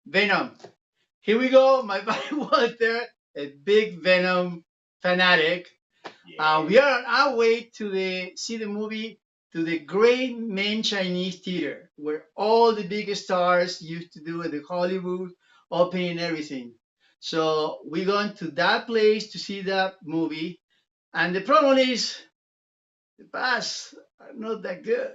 Venom. Here we go. My buddy Walter, a big Venom fanatic. We are on our way to see the movie to the great main Chinese theater where all the big stars used to do the Hollywood opening and everything. So we're going to that place to see that movie. And the problem is the pass are not that good.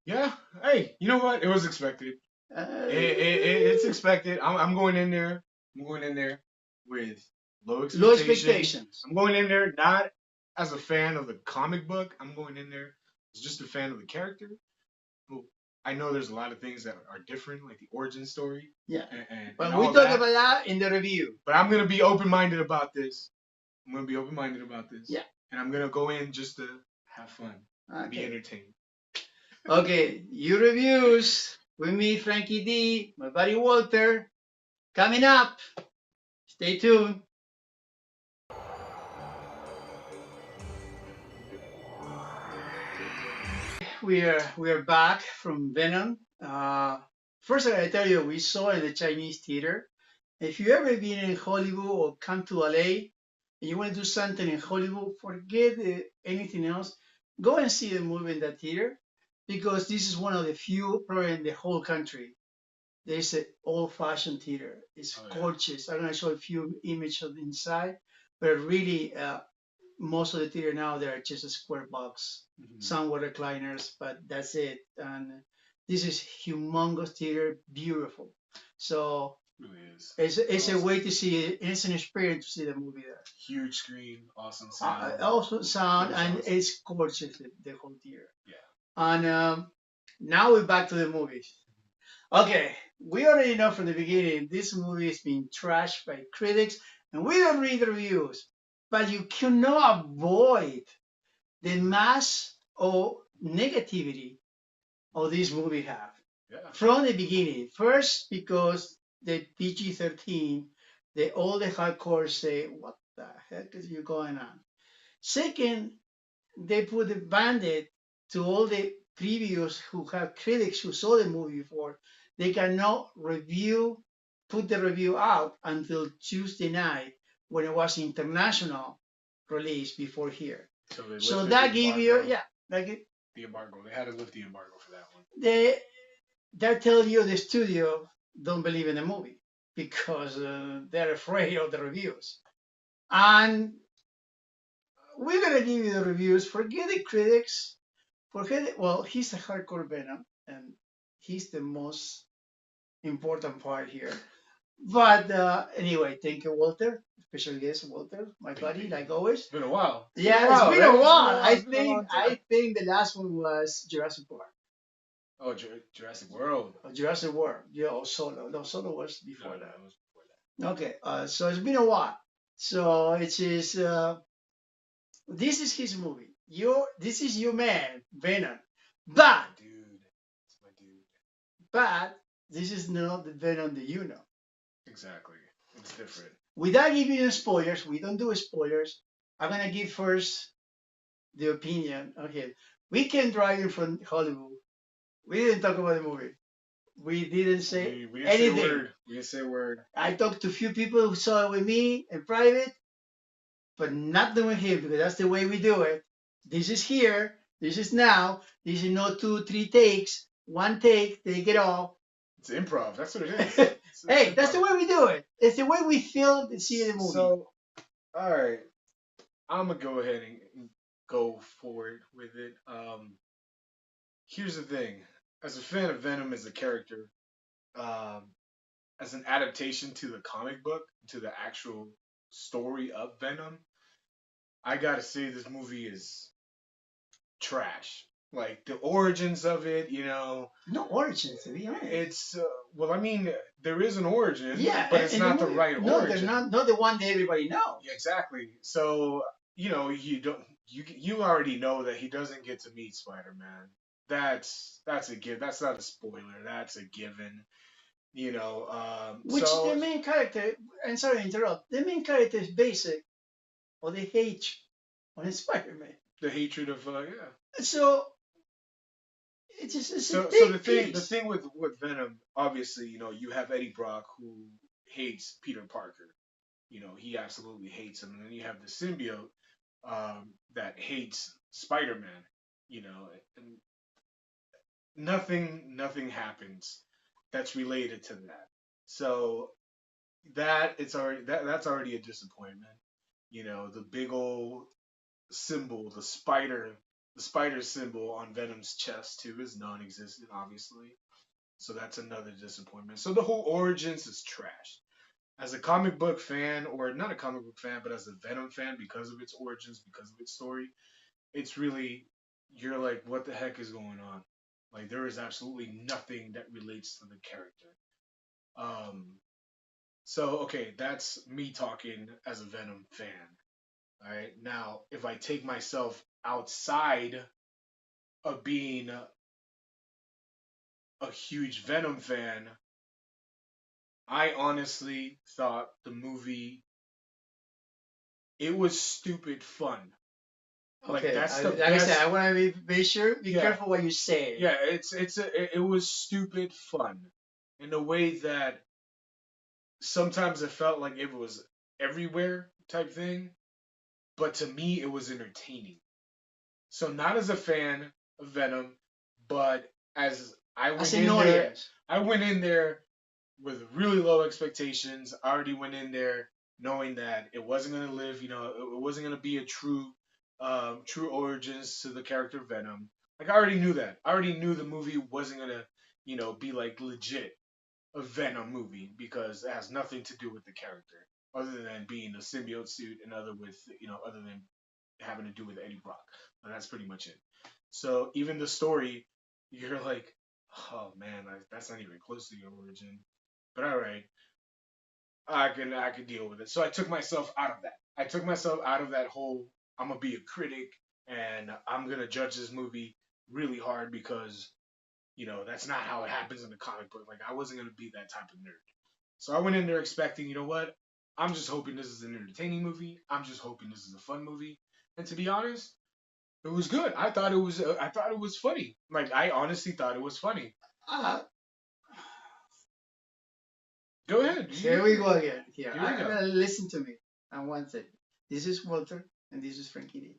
Yeah. Hey, you know what? It was expected. It's expected. I'm going in there. I'm going in there with low Low expectations. expectations. I'm going in there not as a fan of the comic book. I'm going in there as just a fan of the character. Well, I know there's a lot of things that are different, like the origin story. Yeah. And But we all talk that. about that in the review. But I'm gonna be open minded about this. I'm gonna be open minded about this. Yeah. And I'm gonna go in just to have fun, be Okay. entertained. Okay, your reviews with me, Frankie D, my buddy Walter, coming up. Stay tuned. We are back from Venom. First, I gotta tell you, we saw it in the Chinese theater. If you ever been in Hollywood or come to LA and you want to do something in Hollywood, forget anything else. Go and see the movie in that theater because this is one of the few, probably in the whole country. There's an old-fashioned theater. It's gorgeous. I'm gonna show a few images of the inside, but really, most of the theater now they're just a square box. Some were recliners, but that's it. And this is humongous theater, beautiful. So Really is. it's a way to see it. It's an experience to see the movie there. Huge screen, awesome sound. Also sound, and awesome. it's gorgeous, the whole theater. Yeah. And now we're back to the movies. Okay, we already know from the beginning this movie is being trashed by critics, and we don't read the reviews. But you cannot avoid the mass of negativity of this movie have Yeah. from the beginning. First, because the PG-13, all the hardcore say, "What the heck is you going on?" Second, they put a band-aid to all the previous who have critics who saw the movie before. They cannot put the review out until Tuesday night when it was international release before here. So that gave you, like the embargo. They had to lift the embargo for that one. They're telling you the studio don't believe in the movie because they're afraid of the reviews. And we're gonna give you the reviews. Forget the critics. Well, he's a hardcore Venom, and he's the most important part here. But anyway, thank you, Walter. Special guest, Walter, my buddy, like always. It's been a while. It's been a while. I think the last one was Jurassic Park. Oh, Jurassic World. Jurassic World. Yeah, or Solo. No, Solo was before that. Was before that. Okay, so it's been a while. So it is. This is his movie. This is your man, Venom. But dude, it's my dude. But this is not the Venom that you know. Exactly. It's different. Without giving you spoilers, we don't do spoilers. I'm gonna give first the opinion. Okay, we came driving from Hollywood. We didn't talk about the movie. We didn't say we didn't anything. Say a word. We didn't say a word. I talked to a few people who saw it with me in private, but not with him because that's the way we do it. This is here. This is now. This is no 2, 3 takes. One take it all. It's improv. That's what it is. Hey, that's the way we do it. It's the way we feel to see the movie. So, all right, I'm gonna go ahead and go forward with it. Here's the thing: as a fan of Venom as a character, as an adaptation to the comic book, to the actual story of Venom, I gotta say this movie is trash. Like the origins of it, no origins to be honest. It's well, I mean, there is an origin, yeah, but it's not the right no, origin. No, not the one that everybody knows. Yeah, exactly. So you don't you already know that he doesn't get to meet Spider-Man. That's a given. That's not a spoiler. That's a given. Which so, the main character, and sorry to interrupt, the main character is basic, or the hate on Spider-Man. The hatred of yeah. So it's a So big the piece. thing with Venom, obviously, you have Eddie Brock who hates Peter Parker. He absolutely hates him, and then you have the symbiote that hates Spider-Man. And nothing happens that's related to that. So that's already a disappointment. The big old symbol, the spider symbol on Venom's chest too is non-existent, obviously. So that's another disappointment. So the whole origins is trash. As a comic book fan, or not a comic book fan, but as a Venom fan, because of its origins, because of its story, it's really, you're like, what the heck is going on? Like, there is absolutely nothing that relates to the character. Um, so okay, that's me talking as a Venom fan. All right, now if I take myself outside of being a huge Venom fan, I honestly thought the movie, it was stupid fun. Like Okay, that's the like I said, I best. want to be sure, be Yeah, careful what you say. yeah. It was stupid fun in a way that sometimes it felt like it was everywhere type thing, but to me it was entertaining. So not as a fan of Venom, but as As an audience. I went in there with really low expectations. I already went in there knowing that it wasn't gonna live. It wasn't gonna be a true origins to the character Venom. Like I already knew that. I already knew the movie wasn't gonna, be like legit a Venom movie because it has nothing to do with the character other than being a symbiote suit and other than having to do with Eddie Brock. And that's pretty much it. So even the story, you're like, oh man, that's not even close to the origin. But all right, I can deal with it. So I took myself out of that. I took myself out of that whole. I'm gonna be a critic and I'm gonna judge this movie really hard because that's not how it happens in the comic book. Like I wasn't gonna be that type of nerd. So I went in there expecting, what? I'm just hoping this is an entertaining movie. I'm just hoping this is a fun movie. And to be honest, it was good. I thought it was funny. Like I honestly thought it was funny. Uh, Go ahead. Here we go again. Here, Here we I go. listen to me. And one thing. This is Walter, and this is Frankie D.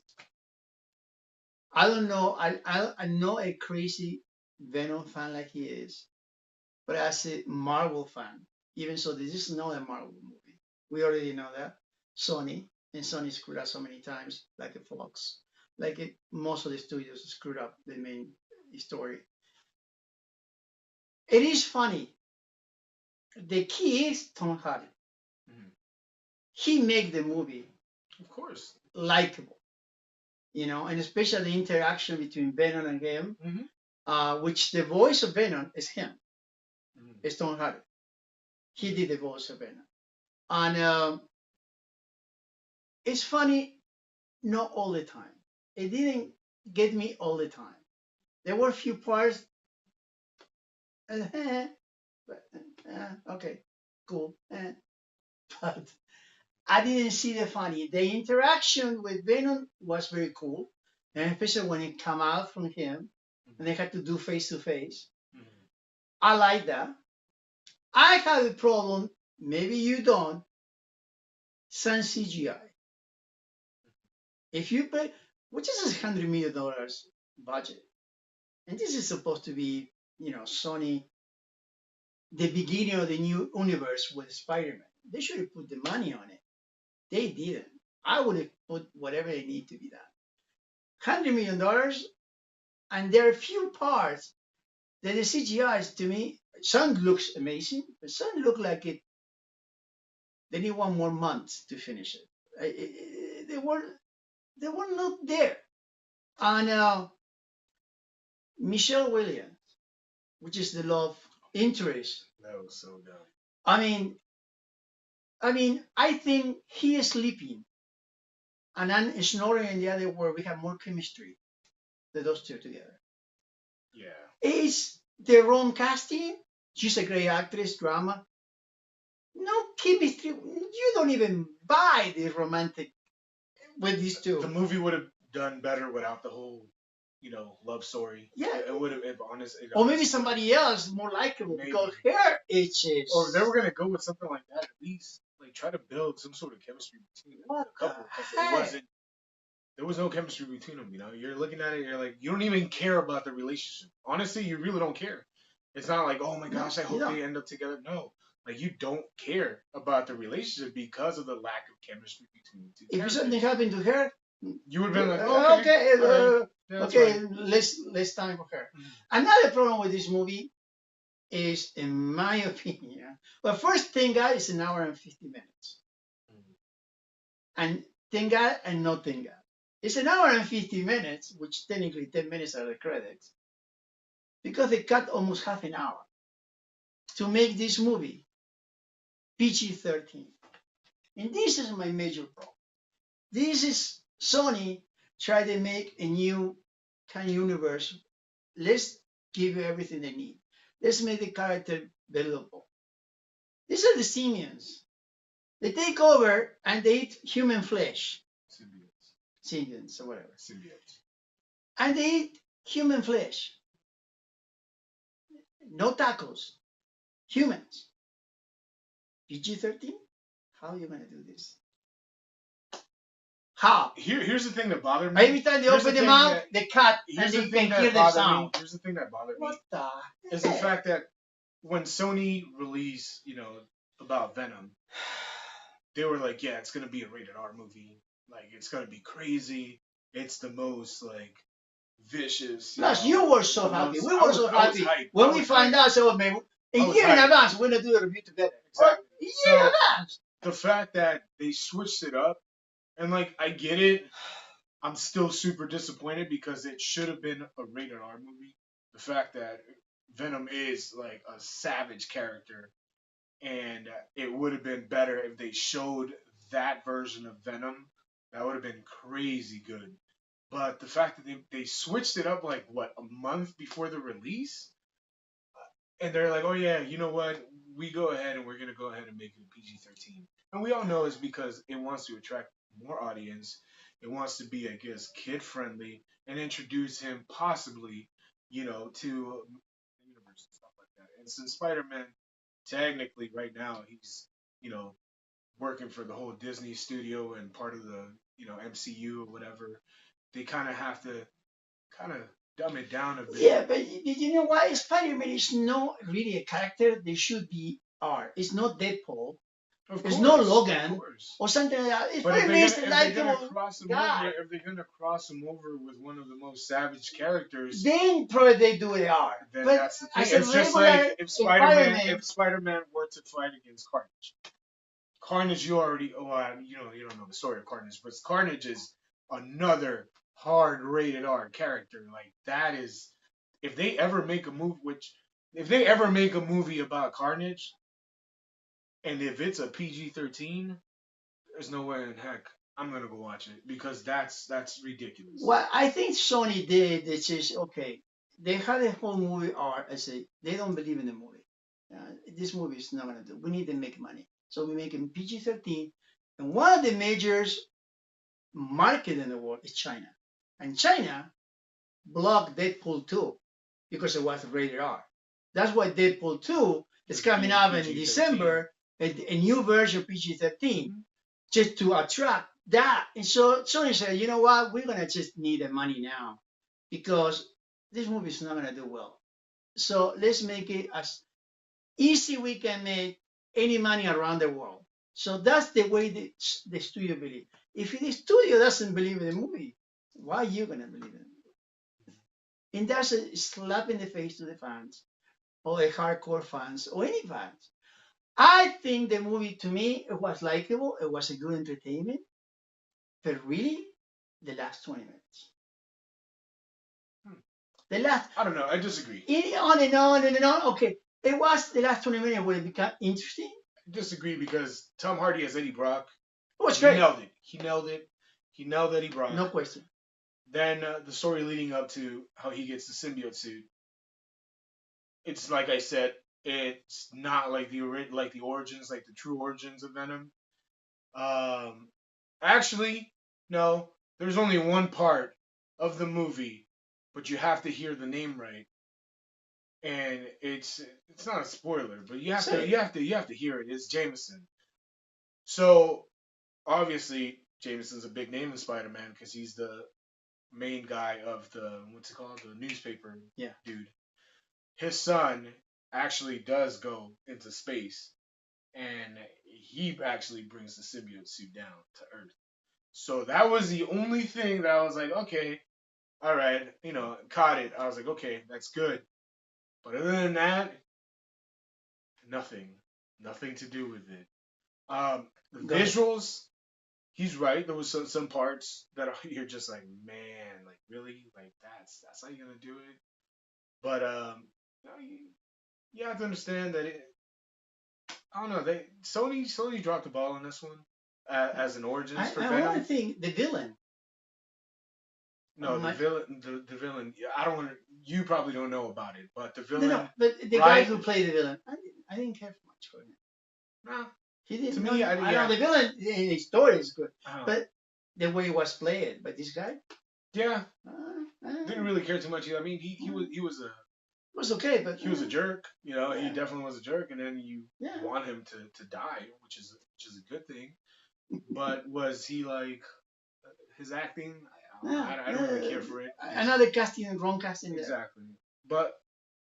I don't know. I'm not a crazy Venom fan like he is, but as a Marvel fan, even so, this is not a Marvel movie. We already know that. Sony, and Sony screwed up so many times, like a Fox, most of the studios screwed up the main story. It is funny. The key is Tom Hardy. Mhm. He make the movie Of course. likable, and especially the interaction between Venom and him, Hmm. which the voice of Venom is him, Hmm. it's Tom Hardy. He did the voice of Venom. And it's funny, not all the time. It didn't get me all the time. There were a few parts, but, okay, cool. But I didn't see the funny. The interaction with Venom was very cool, and especially when it came out from him and they had to do face to face. Hmm. I like that. I have a problem. Maybe you don't. Some CGI. If you pay, which is $100 million budget, and this is supposed to be, Sony, the beginning of the new universe with Spider-Man. They should have put the money on it. They didn't. I would have put whatever they need to be done. $100 million, and there are few parts that the CGI is, to me, some looks amazing, but some look like they need one more month to finish it. They were not there. And Michelle Williams, which is the love interest. That was so dumb. I mean, I think he is sleeping and I'm snoring in the other where we have more chemistry than those two together. Yeah. Is the wrong casting? She's a great actress, drama. No chemistry. You don't even buy the romantic with these The two. movie would have done better without the whole love story. Yeah. It would have, if honest, Or maybe somebody else more likable because her itches. Or if they were gonna go with something like that, at least like try to build some sort of chemistry between What the couple, the because heck? there was no chemistry between them. You're looking at it, you're like, you don't even care about the relationship. Honestly, you really don't care. It's not like, oh my No, gosh, I you hope don't. they end up together. No, like you don't care about the relationship because of the lack of chemistry between the two If characters. something happened to her, You would have been like, oh, okay, okay, all right, yeah, that's okay, fine. less time for her. Mhm. Another problem with this movie is, in my opinion, well, first, thank God it's an hour and 50 minutes. And thank God and not thank God. It's an hour and 50 minutes, which technically 10 minutes are the credits, because they cut almost half an hour to make this movie PG-13. And this is my major problem. This is Sony trying to make a new kind of universe. Let's give you everything they need. Let's make the character believable. These are the simians. They take over and they eat human flesh. Symbiotes. Simians or whatever. Symbiotes. And they eat human flesh. No tacos. Humans. PG-13? How are you going to do this? How? Here's the thing that bothered me. Every time they open their mouth, they cut and they can hear the sound. Here's the thing that bothered me. What the is the fact that when Sony released, about Venom, they were like, yeah, it's gonna be a rated R movie. Like, it's gonna be crazy. It's the most like vicious. Plus, you were so happy. We were so happy when we find out. So, man, a year in advance, we're gonna do a review together. Exactly. A year in advance. The fact that they switched it up, and like, I get it. I'm still super disappointed because it should have been a rated R movie. The fact that Venom is like a savage character, and it would have been better if they showed that version of Venom. That would have been crazy good. But the fact that they switched it up like what, a month before the release, and they're like, oh yeah, you know what? We go ahead and we're gonna go ahead and make it a PG-13, and we all know it's because it wants to attract more audience. It wants to be, I guess, kid friendly and introduce him possibly, to the universe and stuff like that. And since Spider-Man, technically right now he's, you know, working for the whole Disney studio and part of the, MCU or whatever, they kind of have to kind of dumb it down a bit. Yeah, but you know why? Spider-Man is not really a character. They should be R. It's not Deadpool. It's not Logan or something like that. But if they're gonna cross him over with one of the most savage characters, then probably they do it R. Then but that's the thing. It's just like if Spider-Man were to fight against Carnage. Carnage, you already, you don't know the story of Carnage, but Carnage is another hard rated R character. Like, that is, if they ever make a movie about Carnage, and if it's a PG-13, there's no way in heck I'm gonna go watch it, because that's ridiculous. What I think Sony did, this is okay. They had a whole movie art. I say they don't believe in the movie. This movie is not gonna do. We need to make money, so we make it PG-13. And one of the major market in the world is China, and China blocked Deadpool 2 because it was rated R. That's why Deadpool 2 is coming out in December, a new version PG-13, just to attract that. And so Sony said, you know what, we're gonna just need the money now because this movie is not gonna do well. So let's make it as easy we can make any money around the world. So that's the way the studio believes. If the studio doesn't believe in the movie, why are you gonna believe in it? And that's a slap in the face to the fans, or the hardcore fans, or any fans. I think the movie, to me, it was likable. It was a good entertainment. But really, the last 20 minutes. The last. I don't know. I disagree. On and on and on. Okay, it was the last 20 minutes where it became interesting. I disagree because Tom Hardy as Eddie Brock. Oh, it's great. He nailed it. He nailed Eddie Brock. No question. Then the story leading up to how he gets the symbiote suit. It's like I said. It's not like the origins, like the true origins of Venom. Actually, no. There's only one part of the movie but you have to hear the name right, and it's not a spoiler, but Say you have to hear it. It's Jameson. So obviously Jameson's a big name in Spider-Man because he's the main guy of the what's it called, the newspaper yeah. dude. His son actually does go into space, and he actually brings the symbiote suit down to Earth. So that was the only thing that I was like, okay, all right, caught it. I was like, okay, that's good. But other than that, nothing, nothing to do with it. The Go ahead. visuals, he's right. There was some parts that you're just like, man, like really, like that's how you're gonna do it. But no, you have to understand that I don't know. Sony dropped the ball on this one as an origins for I want to Venom. think the villain. No, the villain. I don't want to. You probably don't know about it, but the No, no, villain, but the guy right? who played the villain, I didn't care much for him. No, He to didn't. No, me, no, I know yeah, the villain in the story is good, uh, but the way it was played by this guy, yeah, didn't it really care too much. I mean, was okay, but he was a jerk. He yeah, definitely was a jerk, and then you yeah, want him to die, which is a good thing. But was he like his acting? yeah, I don't really care for it. another casting, wrong casting there. Exactly. But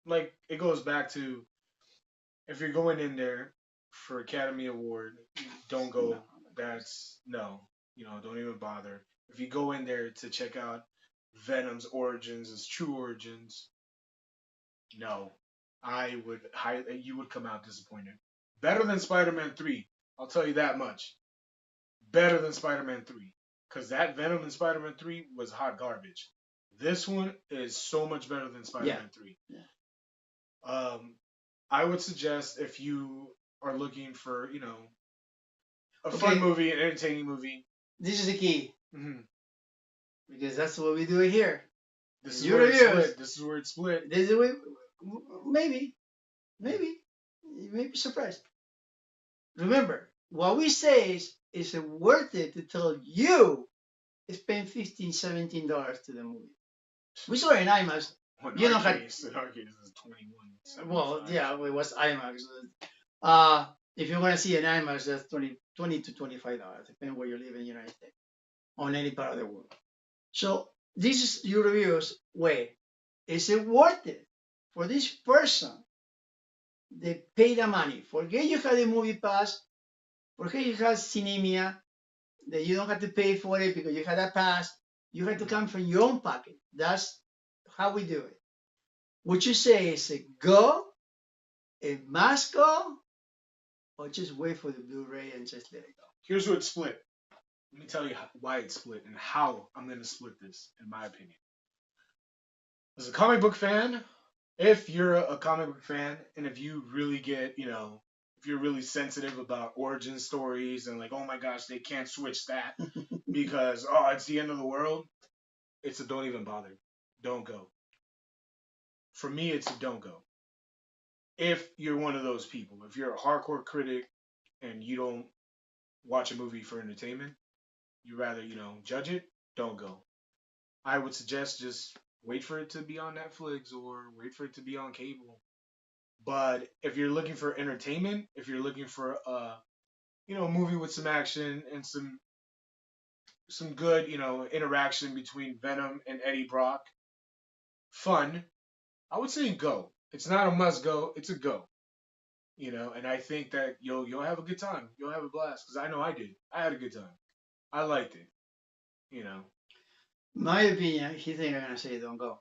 like it goes back to if you're going in there for Academy Award, don't No, go. That's no, don't even bother. If you go in there to check out Venom's origins, his true origins, no, you would come out disappointed. Better than Spider-Man 3, I'll tell you that much. Better than Spider-Man 3, because that Venom in Spider-Man 3 was hot garbage. This one is so much better than yeah, Spider-Man 3. yeah. Um, I would suggest if you are looking for, a fun Okay, movie, an entertaining movie. this is the key hmm because that's what we do here. This is Your where it's reviews. split. This is where it's split. This is the way, maybe, maybe you may be surprised. Remember, what we say is it worth it to tell you spend $15, $17 to the movie. We saw it in IMAX. Well, You don't have. in our case, it's 21. Well, yeah, it was IMAX. If you're gonna see an IMAX, that's 20 to $25, depending where you live in the United States, on any part of the world. So this is your reviews. Wait, is it worth it for this person? They pay the money. Forget you had a movie pass. Forget you had Cinemia. That you don't have to pay for it because you had a pass. You have to come from your own pocket. That's how we do it. Would you say is a go, a must go, or just wait for the Blu-ray and just let it go? Here's where it's split. Let me tell you why it's split and how I'm going to split this, in my opinion. As a comic book fan, if you're a comic book fan and if you really get, if you're really sensitive about origin stories and like, oh my gosh, they can't switch that because, oh, it's the end of the world, it's a don't even bother. Don't go. For me, it's a don't go. If you're one of those people, if you're a hardcore critic and you don't watch a movie for entertainment, you rather, judge it, don't go. I would suggest just wait for it to be on Netflix or wait for it to be on cable. But if you're looking for entertainment, if you're looking for a movie with some action and some good, interaction between Venom and Eddie Brock, fun, I would say go. It's not a must go, it's a go. And I think that you'll have a good time. You'll have a blast because I know I did. I had a good time. I liked it. You know. My opinion, he think I'm gonna say don't go,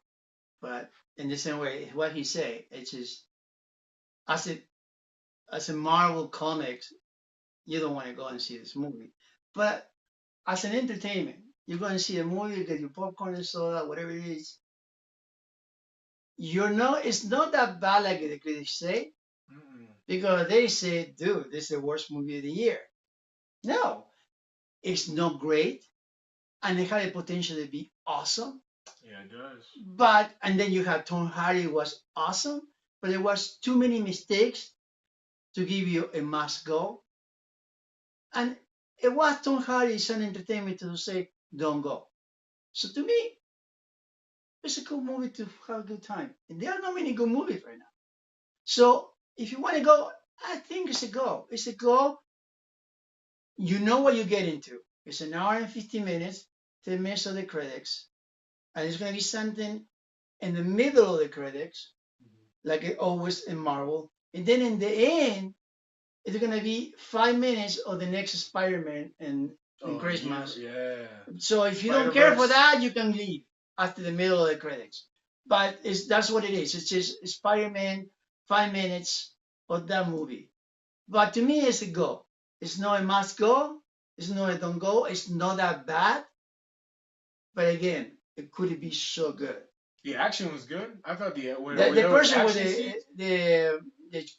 but in the same way, what he say, it's just as a Marvel comics, you don't want to go and see this movie, but as an entertainment, you're going to see a movie, you get your popcorn and soda, whatever it is. It's not that bad like the critics say, Mm-mm. because they say, dude, this is the worst movie of the year. No, it's not great, and it had the potential to be awesome. Yeah, it does. And then you have Tom Hardy was awesome, but there was too many mistakes to give you a must go. And it was Tom Hardy's an entertainment to say, don't go. So to me, It's a cool movie to have a good time. And there are not many good movies right now. So if you want to go, I think it's a go. It's a go. You know what you get into. It's an hour and 15 minutes, 10 minutes of the credits. And it's going to be something in the middle of the credits, like it always in Marvel. And then in the end, it's going to be 5 minutes of the next Spider-Man in Christmas. Yeah. So if you don't care for that, you can leave after the middle of the credits. But that's what it is. It's just Spider-Man, 5 minutes of that movie. But to me, it's a go. It's not a must go. It's not a don't go. It's not that bad. But again, it could be so good. The action was good. I thought the person with the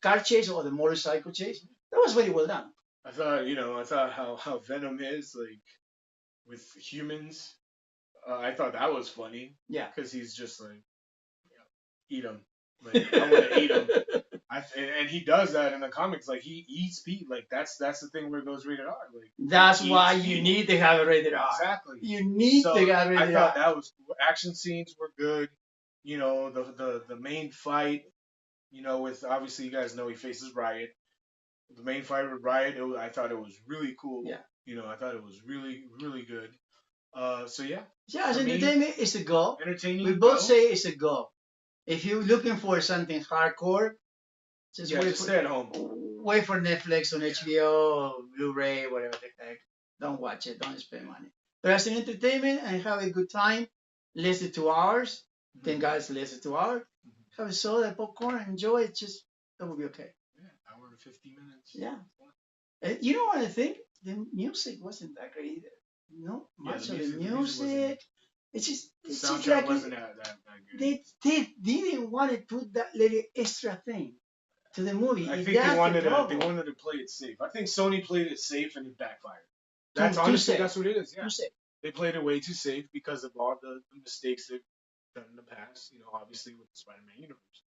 car chase or the motorcycle chase, that was very well done. I thought how Venom is like with humans. I thought that was funny. Yeah. Because he's just like, eat them. Like I want to eat them. And he does that in the comics. Like he eats people. Like that's the thing where it goes rated R. Like that's why you need to have it rated R. Exactly. You need to have it rated R. I thought that was action scenes were good. You know the main fight. You know with obviously you guys know he faces Riot. The main fight with Riot. I thought it was really cool. Yeah. You know I thought it was really really good. So yeah. Yeah, as entertainment, it's a go. Entertaining. We both say it's a go. If you're looking for something hardcore, just stay at home. Wait for Netflix on HBO or Blu-ray, whatever the heck. Don't watch it. Don't spend money. But as an entertainment and have a good time, less than 2 hours. Thank God it's less than 2 hours. Have a soda, popcorn, enjoy it. Just that will be okay. Yeah, hour and 50 minutes. Yeah. You know what I think? The music wasn't that great either. No, much of the music. It's just the soundtrack wasn't that good. They didn't want to put that little extra thing to the movie. I think they wanted to play it safe. I think Sony played it safe and it backfired. That's honestly that's what it is. Yeah, they played it way too safe because of all the mistakes they've done in the past. You know, obviously with the Spider-Man universe,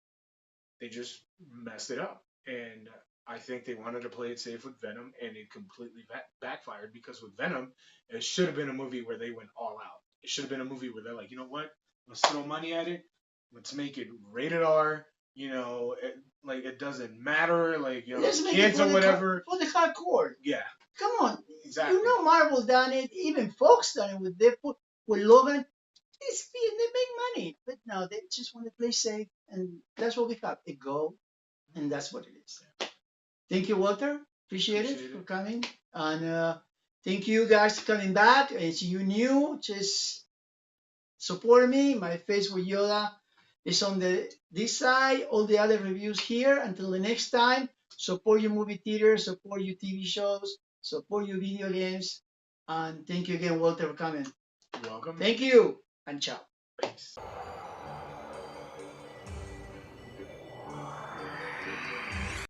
they just messed it up. And I think they wanted to play it safe with Venom, and it completely backfired because with Venom, it should have been a movie where they went all out. It should have been a movie where they're like, you know what? Let's throw money at it. Let's make it rated R. You know, it doesn't matter. Like, you know, kids or whatever. For the hardcore. Yeah. Come on. Exactly. You know Marvel done it. Even Fox done it with Deadpool. With Logan. They make money. But no, they just want to play safe. And that's what we have. A go. And that's what it is. Thank you, Walter. Appreciate it for coming. And thank you guys for coming back. If you new, just support me. My Facebook Yoda is on this side. All the other reviews here. Until the next time, support your movie theaters, support your TV shows, support your video games. And thank you again, Walter, for coming. You're welcome. Thank you, and ciao. Peace.